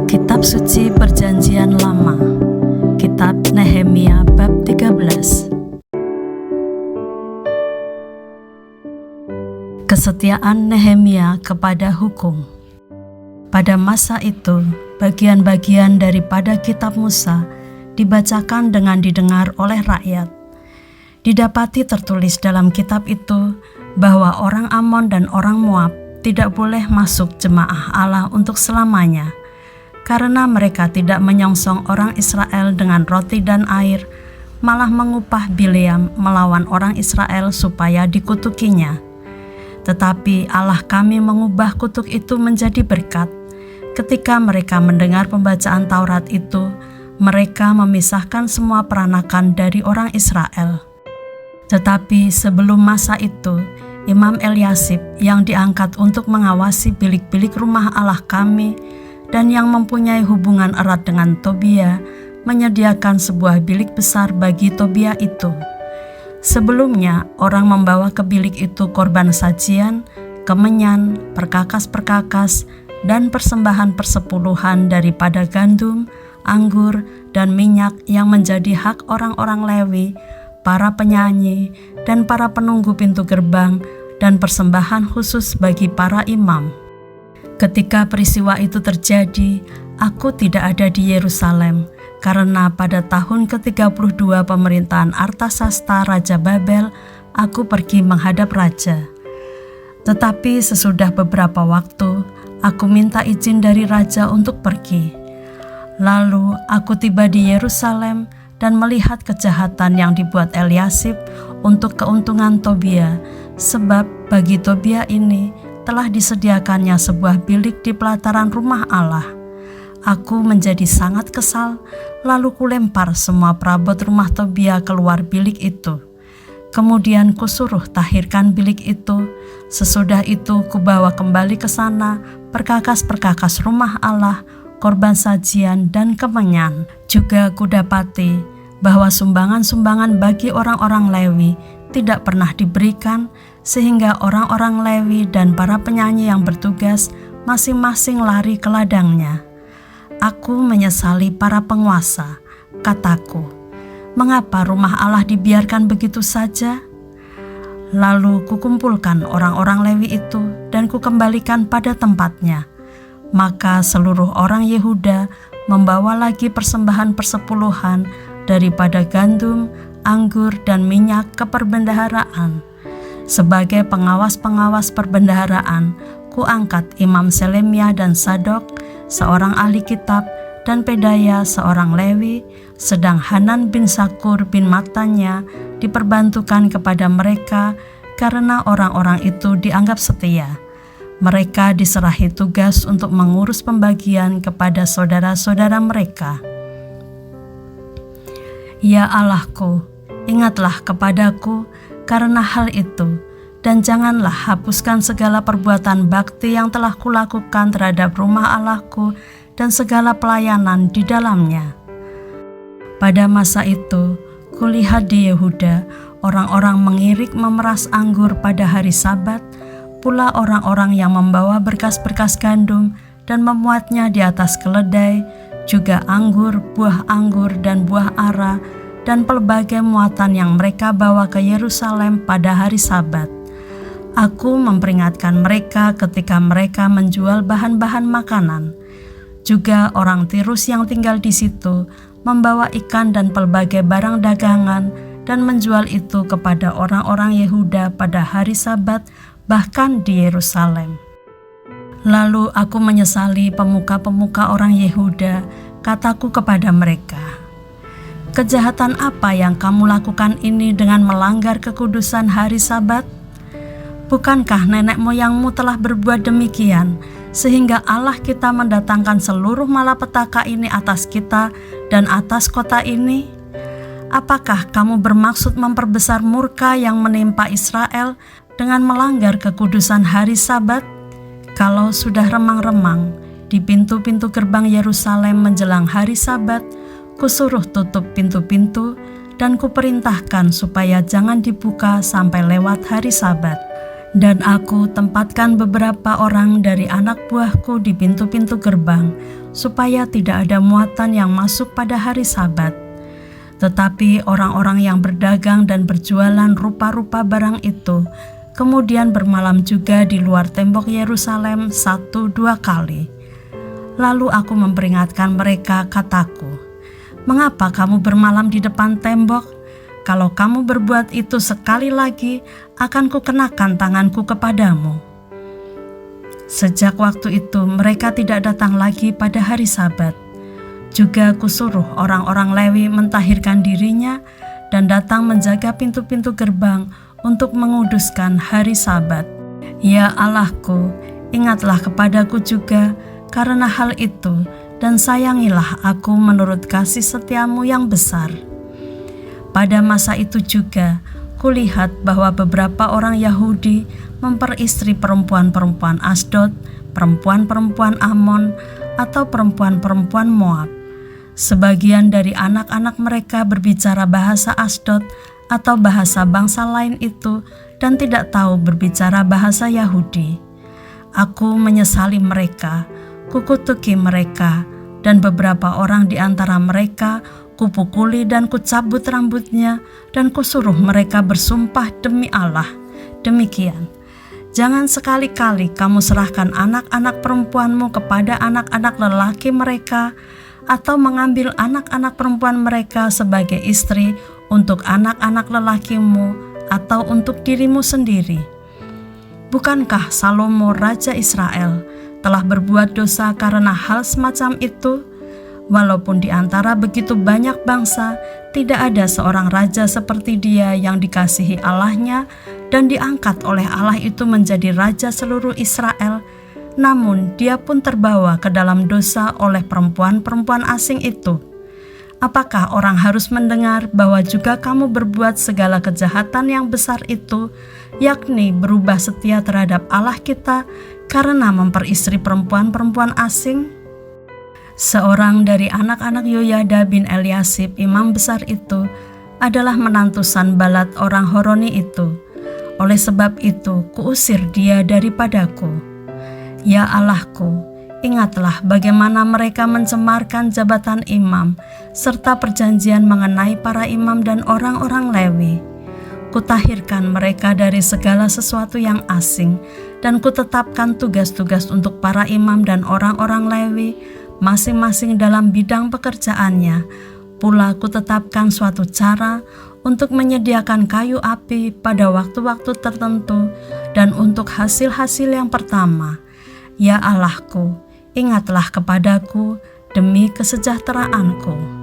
Kitab Suci Perjanjian Lama, Kitab Nehemia bab 13. Kesetiaan Nehemia kepada hukum. Pada masa itu, bagian-bagian daripada kitab Musa dibacakan dengan didengar oleh rakyat. Didapati tertulis dalam kitab itu bahwa orang Amon dan orang Moab tidak boleh masuk jemaah Allah untuk selamanya, karena mereka tidak menyongsong orang Israel dengan roti dan air, malah mengupah Bileam melawan orang Israel supaya dikutukinya. Tetapi Allah kami mengubah kutuk itu menjadi berkat. Ketika mereka mendengar pembacaan Taurat itu, mereka memisahkan semua peranakan dari orang Israel. Tetapi sebelum masa itu, Imam Eliasib yang diangkat untuk mengawasi bilik-bilik rumah Allah kami dan yang mempunyai hubungan erat dengan Tobia, menyediakan sebuah bilik besar bagi Tobia itu. Sebelumnya, orang membawa ke bilik itu korban sajian, kemenyan, perkakas-perkakas, dan persembahan persepuluhan daripada gandum, anggur, dan minyak yang menjadi hak orang-orang Lewi, para penyanyi, dan para penunggu pintu gerbang, dan persembahan khusus bagi para imam. Ketika peristiwa itu terjadi, aku tidak ada di Yerusalem, karena pada tahun ke-32 pemerintahan Artasasta Raja Babel, aku pergi menghadap raja. Tetapi sesudah beberapa waktu, aku minta izin dari raja untuk pergi. Lalu aku tiba di Yerusalem dan melihat kejahatan yang dibuat Eliasib untuk keuntungan Tobia, sebab bagi Tobia ini telah disediakannya sebuah bilik di pelataran rumah Allah. Aku menjadi sangat kesal, lalu kulempar semua perabot rumah Tobia keluar bilik itu. Kemudian kusuruh tahirkan bilik itu. Sesudah itu kubawa kembali ke sana perkakas-perkakas rumah Allah, korban sajian dan kemenyan. Juga kudapati bahwa sumbangan-sumbangan bagi orang-orang Lewi tidak pernah diberikan, sehingga orang-orang Lewi dan para penyanyi yang bertugas masing-masing lari ke ladangnya. Aku menyesali para penguasa, kataku, mengapa rumah Allah dibiarkan begitu saja? Lalu kukumpulkan orang-orang Lewi itu dan kukembalikan pada tempatnya. Maka seluruh orang Yehuda membawa lagi persembahan persepuluhan daripada gandum, anggur, dan minyak ke perbendaharaan. Sebagai pengawas-pengawas perbendaharaan, kuangkat Imam Selemia dan Sadok, seorang ahli kitab, dan Pedaya seorang Lewi, sedang Hanan bin Sakur bin Matanya diperbantukan kepada mereka karena orang-orang itu dianggap setia. Mereka diserahi tugas untuk mengurus pembagian kepada saudara-saudara mereka. Ya Allahku, ingatlah kepadaku karena hal itu, dan janganlah hapuskan segala perbuatan bakti yang telah kulakukan terhadap rumah Allahku dan segala pelayanan di dalamnya. Pada masa itu, kulihat di Yehuda orang-orang mengirik memeras anggur pada hari Sabat, pula orang-orang yang membawa berkas-berkas gandum dan memuatnya di atas keledai, juga anggur, buah anggur, dan buah ara, dan pelbagai muatan yang mereka bawa ke Yerusalem pada hari Sabat. Aku memperingatkan mereka ketika mereka menjual bahan-bahan makanan. Juga orang Tirus yang tinggal di situ membawa ikan dan pelbagai barang dagangan dan menjual itu kepada orang-orang Yehuda pada hari Sabat, bahkan di Yerusalem. Lalu aku menyesali pemuka-pemuka orang Yehuda, kataku kepada mereka, kejahatan apa yang kamu lakukan ini dengan melanggar kekudusan hari Sabat? Bukankah nenek moyangmu telah berbuat demikian, sehingga Allah kita mendatangkan seluruh malapetaka ini atas kita dan atas kota ini? Apakah kamu bermaksud memperbesar murka yang menimpa Israel dengan melanggar kekudusan hari Sabat? Kalau sudah remang-remang di pintu-pintu gerbang Yerusalem menjelang hari Sabat, kusuruh tutup pintu-pintu dan kuperintahkan supaya jangan dibuka sampai lewat hari Sabat. Dan aku tempatkan beberapa orang dari anak buahku di pintu-pintu gerbang, supaya tidak ada muatan yang masuk pada hari Sabat. Tetapi orang-orang yang berdagang dan berjualan rupa-rupa barang itu kemudian bermalam juga di luar tembok Yerusalem 1-2 kali. Lalu aku memperingatkan mereka, kataku, "Mengapa kamu bermalam di depan tembok? Kalau kamu berbuat itu sekali lagi, akan kukenakan tanganku kepadamu." Sejak waktu itu mereka tidak datang lagi pada hari Sabat. Juga kusuruh orang-orang Lewi mentahirkan dirinya dan datang menjaga pintu-pintu gerbang untuk menguduskan hari Sabat. Ya Allahku, ingatlah kepadaku juga karena hal itu, dan sayangilah aku menurut kasih setiamu yang besar. Pada masa itu juga, kulihat bahwa beberapa orang Yahudi memperistri perempuan-perempuan Asdod, perempuan-perempuan Amon, atau perempuan-perempuan Moab. Sebagian dari anak-anak mereka berbicara bahasa Asdod atau bahasa bangsa lain itu dan tidak tahu berbicara bahasa Yahudi. Aku menyesali mereka, kukutuki mereka, dan beberapa orang di antara mereka kupukuli dan kucabut rambutnya, dan kusuruh mereka bersumpah demi Allah, demikian, "Jangan sekali-kali kamu serahkan anak-anak perempuanmu kepada anak-anak lelaki mereka, atau mengambil anak-anak perempuan mereka sebagai istri untuk anak-anak lelakimu atau untuk dirimu sendiri. Bukankah Salomo Raja Israel telah berbuat dosa karena hal semacam itu? Walaupun di antara begitu banyak bangsa, tidak ada seorang raja seperti dia yang dikasihi Allahnya dan diangkat oleh Allah itu menjadi raja seluruh Israel. Namun dia pun terbawa ke dalam dosa oleh perempuan-perempuan asing itu. Apakah orang harus mendengar bahwa juga kamu berbuat segala kejahatan yang besar itu, yakni berubah setia terhadap Allah kita karena memperistri perempuan-perempuan asing?" Seorang dari anak-anak Yoyada bin Eliasib, imam besar itu, adalah menantu Sanbalat orang Horoni itu. Oleh sebab itu, kuusir dia daripadaku. Ya Allahku, ingatlah bagaimana mereka mencemarkan jabatan imam, serta perjanjian mengenai para imam dan orang-orang Lewi. Kutahirkan mereka dari segala sesuatu yang asing, dan kutetapkan tugas-tugas untuk para imam dan orang-orang Lewi, masing-masing dalam bidang pekerjaannya. Pula kutetapkan suatu cara untuk menyediakan kayu api pada waktu-waktu tertentu dan untuk hasil-hasil yang pertama. Ya Allahku, ingatlah kepadaku demi kesejahteraanku.